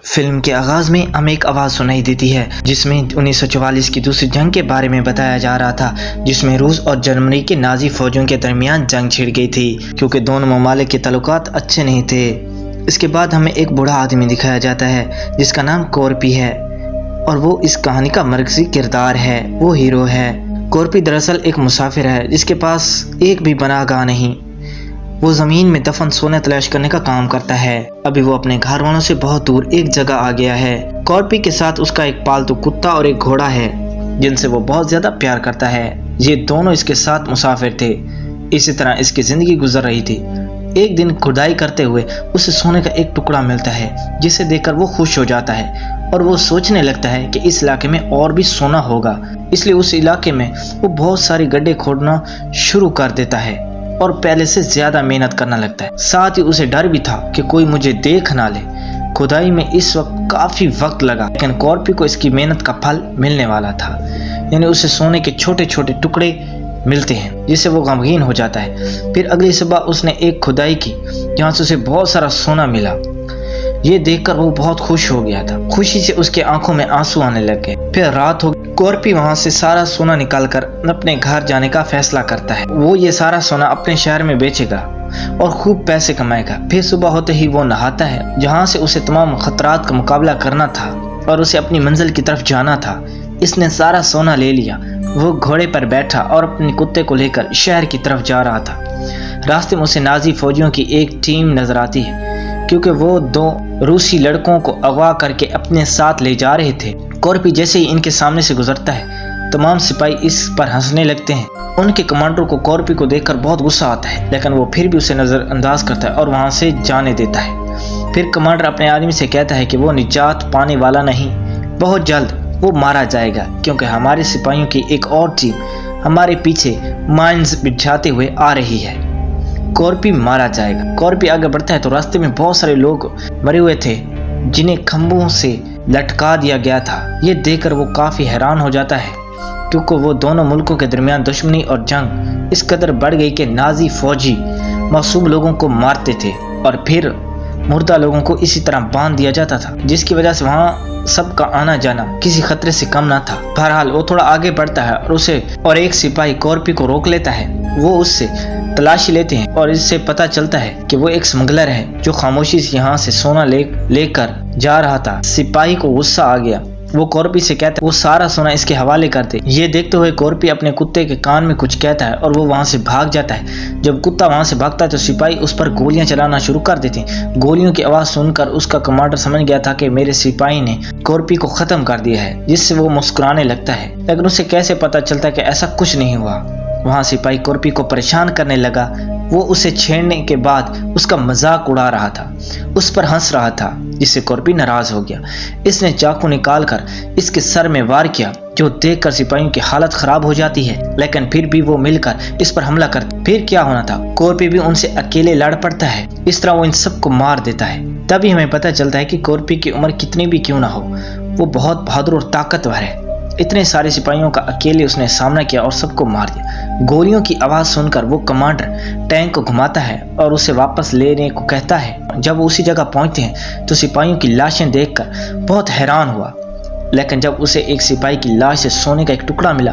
Film के आगाज में हमें एक आवाज़ सुनाई देती है जिसमें 1944 की दूसरी जंग के बारे में बताया जा रहा था, जिसमें रूस और जर्मनी की नाजी फौजों के दरमियान जंग छिड़ गई थी क्योंकि दोनों ममालिक के ताल्लुकात अच्छे नहीं थे। इसके बाद हमें एक बूढ़ा आदमी दिखाया जाता है जिसका नाम कॉर्पी है और वो इस कहानी का मरकजी किरदार है, वो हीरो है। कॉर्पी दरअसल एक मुसाफिर है जिसके पास एक भी पनाहगाह नहीं। वो ज़मीन में दफन सोने तलाश करने का काम करता है। अभी वो अपने घर वालों से बहुत दूर एक जगह आ गया है। कॉर्पी के साथ उसका एक पालतू कुत्ता और एक घोड़ा है जिनसे वो बहुत ज़्यादा प्यार करता है। ये दोनों इसके साथ मुसाफिर थे। इसी तरह इसकी ज़िंदगी गुजर रही थी। एक दिन खुदाई करते हुए उसे सोने का एक टुकड़ा मिलता है जिसे देखकर वो खुश हो जाता है और वो सोचने लगता है कि इस इलाके में और भी सोना होगा। इसलिए उस इलाके में वो बहुत सारी गड्ढे खोदना शुरू कर देता है और पहले से ज्यादा मेहनत करना लगता है। साथ ही उसे डर भी था कि कोई मुझे देख ना ले। खुदाई में इस वक्त काफी वक्त लगा, लेकिन कॉर्पी को इसकी मेहनत का फल मिलने वाला था। यानी उसे सोने के छोटे छोटे टुकड़े मिलते हैं जिससे वो गमगीन हो जाता है। फिर अगली सुबह उसने एक खुदाई की जहाँ से उसे बहुत सारा सोना मिला। ये देखकर वो बहुत खुश हो गया था। खुशी से उसके आंखों में आंसू आने लग गए। फिर रात हो गई। कॉर्पी वहां से सारा सोना निकालकर अपने घर जाने का फैसला करता है। वो ये सारा सोना अपने शहर में बेचेगा और खूब पैसे कमाएगा। फिर सुबह होते ही वो नहाता है जहाँ से उसे तमाम खतरात का मुकाबला करना था और उसे अपनी मंजिल की तरफ जाना था। इसने सारा सोना ले लिया। वो घोड़े पर बैठा और अपने कुत्ते को लेकर शहर की तरफ जा रहा था। रास्ते में उसे नाजी फौजियों की एक टीम नजर आती है क्योंकि वो दो रूसी लड़कों को अगवा करके अपने साथ ले जा रहे थे। कॉर्पी जैसे ही इनके सामने से गुजरता है तमाम सिपाही इस पर हंसने लगते हैं। उनके कमांडर को कॉर्पी को देखकर बहुत गुस्सा आता है, लेकिन वो फिर भी उसे नजरअंदाज करता है और वहां से जाने देता है। फिर कमांडर अपने आदमी से कहता है कि वो निजात पाने वाला नहीं, बहुत जल्द वो मारा जाएगा क्योंकि हमारे सिपाहियों की एक और टीम हमारे पीछे माइंस बिछाते हुए आ रही है। कॉर्पी मारा जाएगा। कॉर्पी आगे बढ़ता है तो रास्ते में बहुत सारे लोग मरे हुए थे जिन्हें खंभों से लटका दिया गया था। ये देखकर वो काफी हैरान हो जाता है क्योंकि वो दोनों मुल्कों के दरमियान दुश्मनी और जंग इस कदर बढ़ गई कि नाजी फौजी मासूम लोगों को मारते थे और फिर मुर्दा लोगों को इसी तरह बांध दिया जाता था, जिसकी वजह से वहाँ सबका आना जाना किसी खतरे से कम ना था। बहरहाल वो थोड़ा आगे बढ़ता है और एक सिपाही कॉर्पी को रोक लेता है। वो उससे तलाशी लेते हैं और इससे पता चलता है कि वो एक स्मगलर है जो खामोशी से यहाँ से सोना लेकर जा रहा था। सिपाही को गुस्सा आ गया। वो कॉर्पी से कहता है वो सारा सोना इसके हवाले कर दे। ये देखते हुए कॉर्पी अपने कुत्ते के कान में कुछ कहता है और वो वहां से भाग जाता है। जब कुत्ता वहां से भागता है तो सिपाही उस पर गोलियां चलाना शुरू कर देते हैं। गोलियों की आवाज सुनकर उसका कमांडर समझ गया था कि मेरे सिपाही ने कॉर्पी को खत्म कर दिया है, जिससे वो मुस्कुराने लगता है। लेकिन उसे कैसे पता चलता कि ऐसा कुछ नहीं हुआ। वहां सिपाही कॉर्पी को परेशान करने लगा। वो उसे छेड़ने के बाद उसका मजाक उड़ा रहा था, उस पर हंस रहा था, जिससे कॉर्पी नाराज हो गया। इसने चाकू निकालकर इसके सर में वार किया, जो देखकर सिपाहियों की हालत खराब हो जाती है, लेकिन फिर भी वो मिलकर इस पर हमला करते। फिर क्या होना था, कॉर्पी भी उनसे अकेले लड़ पड़ता है। इस तरह वो इन सबको मार देता है। तभी हमें पता चलता है कि कॉर्पी की उम्र कितनी भी क्यों ना हो, वो बहुत बहादुर और ताकतवर है। इतने सारे सिपाहियों का अकेले उसने सामना किया और सबको मार दिया। गोलियों की आवाज सुनकर वो कमांडर टैंक को घुमाता है और उसे वापस लेने को कहता है। जब वो उसी जगह पहुंचते हैं तो सिपाहियों की लाशें देखकर बहुत हैरान हुआ, लेकिन जब उसे एक सिपाही की लाश से सोने का एक टुकड़ा मिला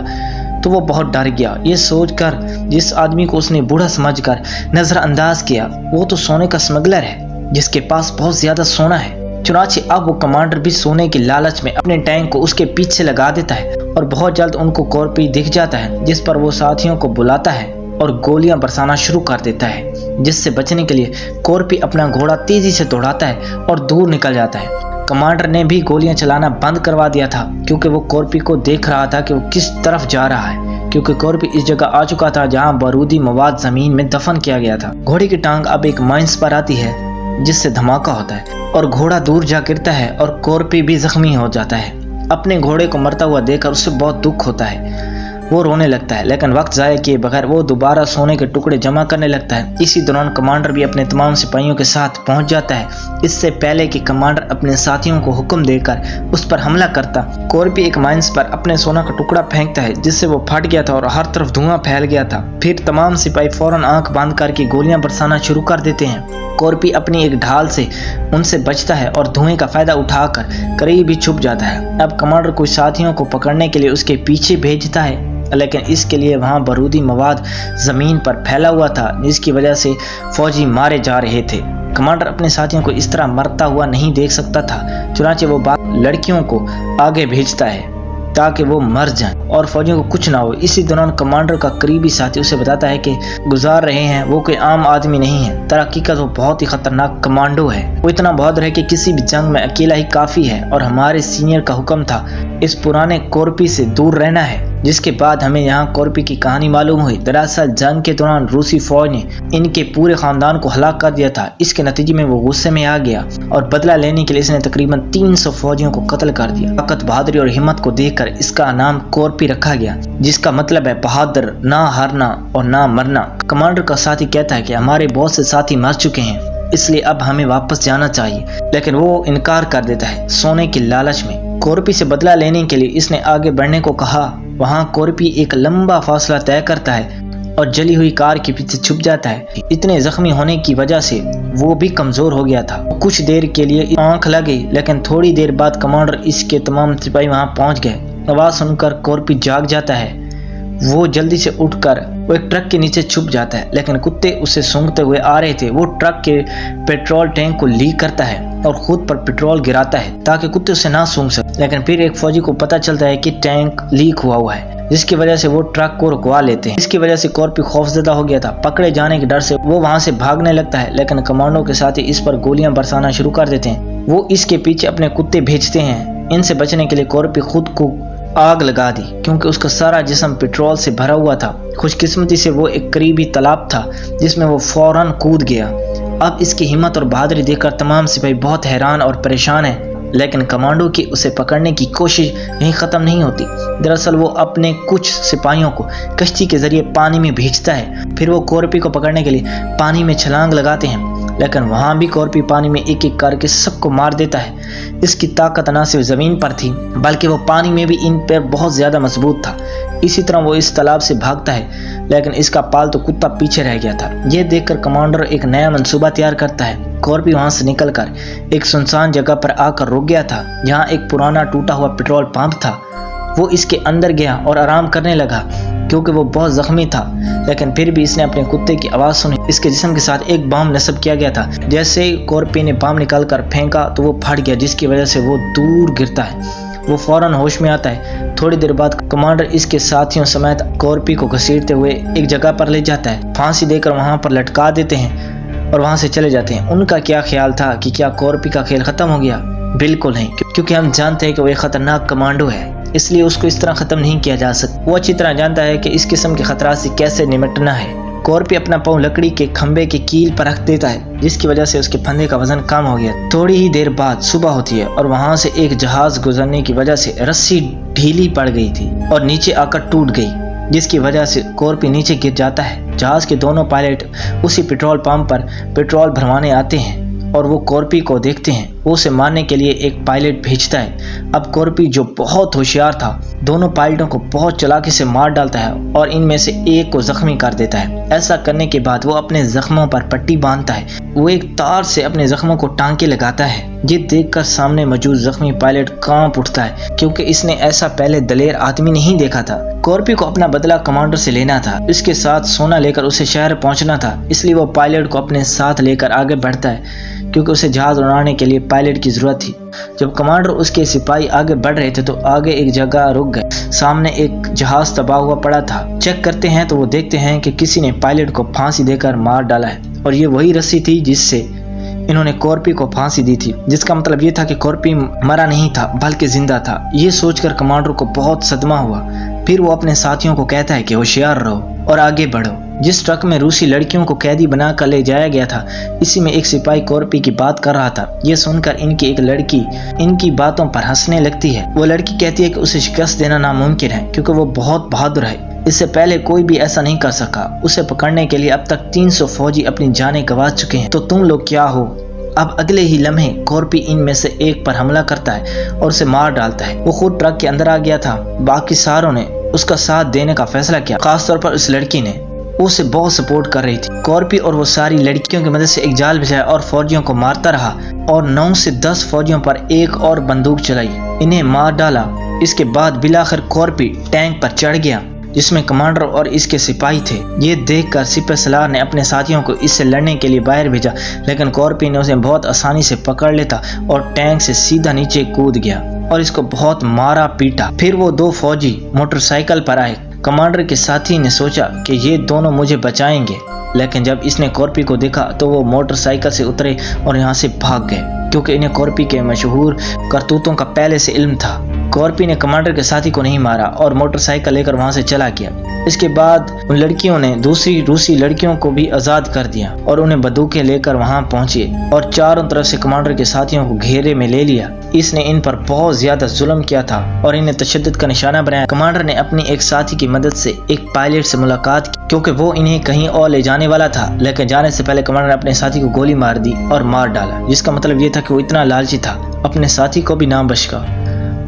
तो वो बहुत डर गया। ये सोचकर जिस आदमी को उसने बूढ़ा समझकर नजरअंदाज किया वो तो सोने का स्मगलर है जिसके पास बहुत ज्यादा सोना है। चुनाचे अब वो कमांडर भी सोने के लालच में अपने टैंक को उसके पीछे लगा देता है और बहुत जल्द उनको कॉर्पी दिख जाता है, जिस पर वो साथियों को बुलाता है और गोलियां बरसाना शुरू कर देता है। जिससे बचने के लिए कॉर्पी अपना घोड़ा तेजी से दौड़ाता है और दूर निकल जाता है। कमांडर ने भी गोलियां चलाना बंद करवा दिया था क्योंकि वो कॉर्पी को देख रहा था कि वो किस तरफ जा रहा है, क्योंकि कॉर्पी इस जगह आ चुका था जहाँ बारूदी मवाद जमीन में दफन किया गया था। घोड़े की टांग अब एक माइंस पर आती है जिससे धमाका होता है और घोड़ा दूर जा गिरता है और कॉर्पी भी जख्मी हो जाता है। अपने घोड़े को मरता हुआ देखकर उसे बहुत दुख होता है। वो रोने लगता है, लेकिन वक्त जाया किए बगैर वो दोबारा सोने के टुकड़े जमा करने लगता है। इसी दौरान कमांडर भी अपने तमाम सिपाहियों के साथ पहुंच जाता है। इससे पहले कि कमांडर अपने साथियों को हुक्म देकर उस पर हमला करता, कॉर्पी एक माइंस पर अपने सोना का टुकड़ा फेंकता है, जिससे वो फट गया था और हर तरफ धुआं फैल गया था। फिर तमाम सिपाही फौरन आंख बंद करके गोलियां बरसाना शुरू कर देते हैं। कॉर्पी अपनी एक ढाल से उनसे बचता है और धुएं का फायदा उठाकर करीब ही छुप जाता है। अब कमांडर कुछ साथियों को पकड़ने के लिए उसके पीछे भेजता है, लेकिन इसके लिए वहां बारूदी मवाद जमीन पर फैला हुआ था, जिसकी वजह से फौजी मारे जा रहे थे। कमांडर अपने साथियों को इस तरह मरता हुआ नहीं देख सकता था, चुनांचे वो लड़कियों को आगे भेजता है ताकि वो मर जाएं और फौजियों को कुछ ना हो। इसी दौरान कमांडर का करीबी साथी उसे बताता है कि गुजार रहे हैं वो कोई आम आदमी नहीं है, दरहकीकत वो बहुत ही खतरनाक कमांडो है। वो इतना बहादुर है कि किसी भी जंग में अकेला ही काफी है और हमारे सीनियर का हुक्म था इस पुराने कॉर्पी से दूर रहना है। जिसके बाद हमें यहाँ कॉर्पी की कहानी मालूम हुई। दरअसल जंग के दौरान रूसी फौज ने इनके पूरे खानदान को हलाक कर दिया था। इसके नतीजे में वो गुस्से में आ गया और बदला लेने के लिए इसने तकरीबन 300 फौजियों को कत्ल कर दिया। ताकत, बहादुरी और हिम्मत को देखकर इसका नाम कॉर्पी रखा गया, जिसका मतलब है बहादुर, ना हारना और ना मरना। कमांडर का साथी कहता है कि हमारे बहुत से साथी मर चुके हैं, इसलिए अब हमें वापस जाना चाहिए, लेकिन वो इनकार कर देता है सोने की लालच में। कॉर्पी से बदला लेने के लिए इसने आगे बढ़ने को कहा। वहां कॉर्पी एक लंबा फासला तय करता है और जली हुई कार के पीछे छुप जाता है। इतने जख्मी होने की वजह से वो भी कमजोर हो गया था। कुछ देर के लिए आंख लगी, लेकिन थोड़ी देर बाद कमांडर इसके तमाम सिपाही वहां पहुंच गए। आवाज सुनकर कॉर्पी जाग जाता है। वो जल्दी से उठकर वो एक ट्रक के नीचे छुप जाता है, लेकिन कुत्ते उसे सूंघते हुए आ रहे थे। वो ट्रक के पेट्रोल टैंक को लीक करता है और खुद पर पेट्रोल गिराता है ताकि कुत्ते उसे ना सूंघ सके। लेकिन फिर एक फौजी को पता चलता है कि टैंक लीक हुआ है, जिसकी वजह से वो ट्रक को रुकवा लेते हैं। इसकी वजह से कॉर्पी खौफजदा हो गया था। पकड़े जाने के डर से वो वहां से भागने लगता है, लेकिन कमांडो के साथ ही इस पर गोलियां बरसाना शुरू कर देते हैं। वो इसके पीछे अपने कुत्ते भेजते हैं। इनसे बचने के लिए कॉर्पी खुद को आग लगा दी, क्योंकि उसका सारा जिस्म पेट्रोल से भरा हुआ था। खुशकिस्मती से वो एक करीबी तालाब था, जिसमें वो फौरन कूद गया। अब इसकी हिम्मत और बहादुरी देखकर तमाम सिपाही बहुत हैरान और परेशान हैं, लेकिन कमांडो की उसे पकड़ने की कोशिश यहीं खत्म नहीं होती। दरअसल वो अपने कुछ सिपाहियों को कश्ती के जरिए पानी में भेजता है। फिर वो कॉर्पी को पकड़ने के लिए पानी में छलांग लगाते हैं, लेकिन वहां भी कॉर्पी पानी में एक एक करके सबको मार देता है। इसकी ताकत न सिर्फ जमीन पर थी, बल्कि वो पानी में भी इन पर बहुत ज्यादा मजबूत था। इसी तरह वो इस तालाब से भागता है, लेकिन इसका पालतू कुत्ता पीछे रह गया था। यह देखकर कमांडर एक नया मंसूबा तैयार करता है। कॉर्पी वहां से निकलकर एक सुनसान जगह पर आकर रुक गया था, जहां एक पुराना टूटा हुआ पेट्रोल पंप था। वो इसके अंदर गया और आराम करने लगा, क्योंकि वो बहुत जख्मी था। लेकिन फिर भी इसने अपने कुत्ते की आवाज सुनी। इसके जिस्म के साथ एक बम नस्ब किया गया था। जैसे ही कॉर्पी ने बम निकालकर फेंका तो वो फट गया, जिसकी वजह से वो दूर गिरता है। वो फौरन होश में आता है। थोड़ी देर बाद कमांडर इसके साथियों समेत कॉर्पी को घसीटते हुए एक जगह पर ले जाता है। फांसी देकर वहां पर लटका देते हैं और वहां से चले जाते हैं। उनका क्या ख्याल था कि क्या कॉर्पी का खेल खत्म हो गया? बिल्कुल नहीं, क्योंकि हम जानते हैं कि वो एक खतरनाक कमांडो है, इसलिए उसको इस तरह खत्म नहीं किया जा सकता। वो अच्छी तरह जानता है कि इस किस्म के खतरा से कैसे निपटना है। कॉर्पी अपना पाँव लकड़ी के खंबे के कील पर रख देता है, जिसकी वजह से उसके फंदे का वजन कम हो गया। थोड़ी ही देर बाद सुबह होती है और वहां से एक जहाज गुजरने की वजह से रस्सी ढीली पड़ गई थी और नीचे आकर टूट गई, जिसकी वजह से कॉर्पी नीचे गिर जाता है। जहाज के दोनों पायलट उसी पेट्रोल पंप पर पेट्रोल भरवाने आते हैं और वो कॉर्पी को देखते हैं। वो उसे मारने के लिए एक पायलट भेजता है। अब कॉर्पी, जो बहुत होशियार था, दोनों पायलटों को बहुत चालाकी से मार डालता है और इनमें से एक को जख्मी कर देता है। ऐसा करने के बाद वो अपने जख्मों पर पट्टी बांधता है। वो एक तार से अपने जख्मों को टांके लगाता है। ये देखकर सामने मौजूद जख्मी पायलट कांप उठता है, क्योंकि इसने ऐसा पहले दलेर आदमी नहीं देखा था। कॉर्पी को अपना बदला कमांडर से लेना था। इसके साथ सोना लेकर उसे शहर पहुंचना था, इसलिए वो पायलट को अपने साथ लेकर आगे बढ़ता है, क्योंकि उसे जहाज उड़ाने के लिए पायलट की जरूरत थी। जब कमांडर उसके सिपाही आगे बढ़ रहे थे तो आगे एक जगह रुक गए। सामने एक जहाज तबाह हुआ पड़ा था। चेक करते हैं तो वो देखते हैं कि किसी ने पायलट को फांसी देकर मार डाला है, और ये वही रस्सी थी जिससे इन्होंने कॉर्पी को फांसी दी थी। जिसका मतलब ये था कि कॉर्पी मरा नहीं था बल्कि जिंदा था। ये सोचकर कमांडर को बहुत सदमा हुआ। फिर वो अपने साथियों को कहता है कि होशियार रहो और आगे बढ़ो। जिस ट्रक में रूसी लड़कियों को कैदी बनाकर ले जाया गया था, इसी में एक सिपाही कॉर्पी की बात कर रहा था। ये सुनकर इनकी एक लड़की इनकी बातों पर हंसने लगती है। वो लड़की कहती है कि उसे शिकस्त देना नामुमकिन है, क्योंकि वो बहुत बहादुर है। इससे पहले कोई भी ऐसा नहीं कर सका। उसे पकड़ने के लिए अब तक 300 फौजी अपनी जानें गंवा चुके हैं। तो तुम लोग क्या हो? अब अगले ही लम्हे कॉर्पी इनमें से एक पर हमला करता है और उसे मार डालता है। वो खुद ट्रक के अंदर आ गया था। बाकी सारों ने उसका साथ देने का फैसला किया, खासतौर पर उस लड़की ने। वो उसे बहुत सपोर्ट कर रही थी। कॉर्पी और वो सारी लड़कियों की मदद से एक जाल बिछाया और फौजियों को मारता रहा और 9 से 10 फौजियों पर एक और बंदूक चलाई, इन्हें मार डाला। इसके बाद बिलाखिर कॉर्पी टैंक पर चढ़ गया जिसमें कमांडर और इसके सिपाही थे। ये देखकर सिपहसालार ने अपने साथियों को इससे लड़ने के लिए बाहर भेजा, लेकिन कॉर्पी ने उसे बहुत आसानी से पकड़ लेता और टैंक से सीधा नीचे कूद गया और इसको बहुत मारा पीटा। फिर वो 2 फौजी मोटरसाइकिल पर आए। कमांडर के साथी ने सोचा कि ये दोनों मुझे बचाएंगे, लेकिन जब इसने कॉर्पी को देखा तो वो मोटरसाइकिल से उतरे और यहाँ से भाग गए, क्योंकि इन्हें कॉर्पी के मशहूर करतूतों का पहले से इल्म था। कॉर्पी ने कमांडर के साथी को नहीं मारा और मोटरसाइकिल लेकर वहां से चला गया। इसके बाद उन लड़कियों ने दूसरी रूसी लड़कियों को भी आजाद कर दिया और उन्हें बंदूकें लेकर वहां पहुंचे और चारों तरफ से कमांडर के साथियों को घेरे में ले लिया। इसने इन पर बहुत ज्यादा जुल्म किया था और इन्हें तशद्दुद का निशाना बनाया। कमांडर ने अपनी एक साथी की मदद से एक पायलट से मुलाकात की, क्योंकि वो इन्हें कहीं और ले जाने वाला था, लेकिन जाने से पहले कमांडर ने अपने साथी को गोली मार दी और मार डाला, जिसका मतलब ये था कि वो इतना लालची था अपने साथी को भी ना बख्शा।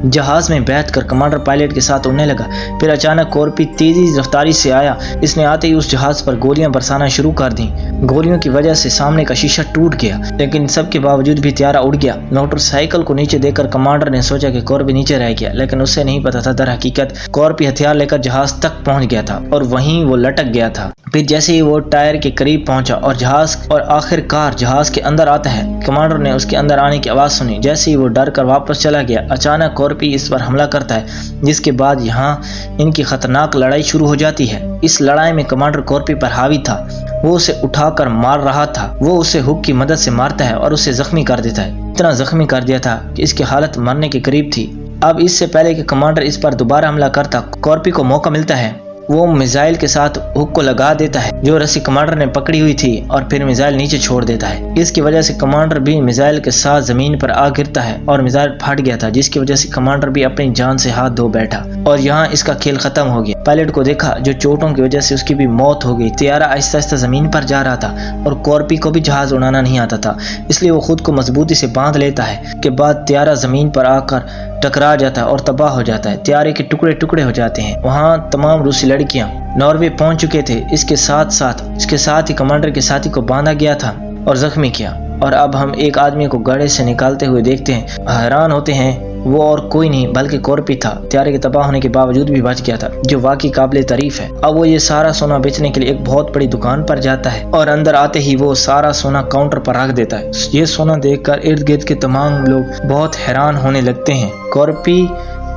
जहाज में बैठकर कमांडर पायलट के साथ उड़ने लगा। फिर अचानक कॉर्पी तेजी रफ्तारी से आया। इसने आते ही उस जहाज पर गोलियां बरसाना शुरू कर दी। गोलियों की वजह से सामने का शीशा टूट गया, लेकिन सबके बावजूद भी त्यारा उड़ गया। मोटरसाइकिल को नीचे देखकर कमांडर ने सोचा कि कॉर्पी नीचे रह गया, लेकिन उसे नहीं पता था दर हकीकत कॉर्पी हथियार लेकर जहाज तक पहुंच गया था और वहीं वो लटक गया था। फिर जैसे ही वो टायर के करीब पहुंचा और आखिरकार जहाज के अंदर आता है, कमांडर ने उसके अंदर आने की आवाज सुनी। जैसे ही वो डर कर वापस चला गया, अचानक कॉर्पी इस पर हमला करता है, जिसके बाद यहाँ इनकी खतरनाक लड़ाई शुरू हो जाती है। इस लड़ाई में कमांडर कॉर्पी पर हावी था। वो उसे उठाकर मार रहा था। वो उसे हुक की मदद से मारता है और उसे जख्मी कर देता है। इतना जख्मी कर दिया था कि इसकी हालत मरने के करीब थी। अब इससे पहले कि कमांडर इस पर दोबारा हमला करता, कॉर्पी को मौका मिलता है। वो मिसाइल के साथ हुक को लगा देता है जो रस्सी कमांडर ने पकड़ी हुई थी और फिर मिसाइल नीचे छोड़ देता है। इसकी वजह से कमांडर भी मिसाइल के साथ जमीन पर आ गिरता है और मिसाइल फट गया था, जिसकी वजह से कमांडर भी अपनी जान से हाथ धो बैठा और यहाँ इसका खेल खत्म हो गया। पायलट को देखा जो चोटों की वजह से उसकी भी मौत हो गई। त्यारा आहिस्ता आहिस्ता जमीन पर जा रहा था और कॉर्पी को भी जहाज उड़ाना नहीं आता था, इसलिए वो खुद को मजबूती से बांध लेता है। के बाद त्यारा जमीन पर आकर टकरा जाता है और तबाह हो जाता है। त्यारे के टुकड़े टुकड़े हो जाते हैं। वहाँ तमाम रूसी लड़कियां नॉर्वे पहुंच चुके थे। इसके साथ ही कमांडर के साथी को बांधा गया था और जख्मी किया। और अब हम एक आदमी को गाड़ी से निकालते हुए देखते हैं। हैरान होते हैं, वो और कोई नहीं बल्कि कॉर्पी था। त्यारे के तबाह होने के बावजूद भी बच गया था, जो वाकई काबिल तारीफ है। अब वो ये सारा सोना बेचने के लिए एक बहुत बड़ी दुकान पर जाता है और अंदर आते ही वो सारा सोना काउंटर पर रख देता है। ये सोना देखकर इर्द गिर्द के तमाम लोग बहुत हैरान होने लगते हैं। कॉर्पी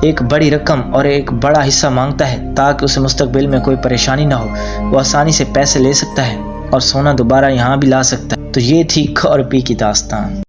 एक बड़ी रकम और एक बड़ा हिस्सा मांगता है ताकि उसे मुस्तकबिल में कोई परेशानी ना हो। वो आसानी से पैसे ले सकता है और सोना दोबारा यहाँ भी ला सकता है। तो ये थी कॉर्पी की दास्तान।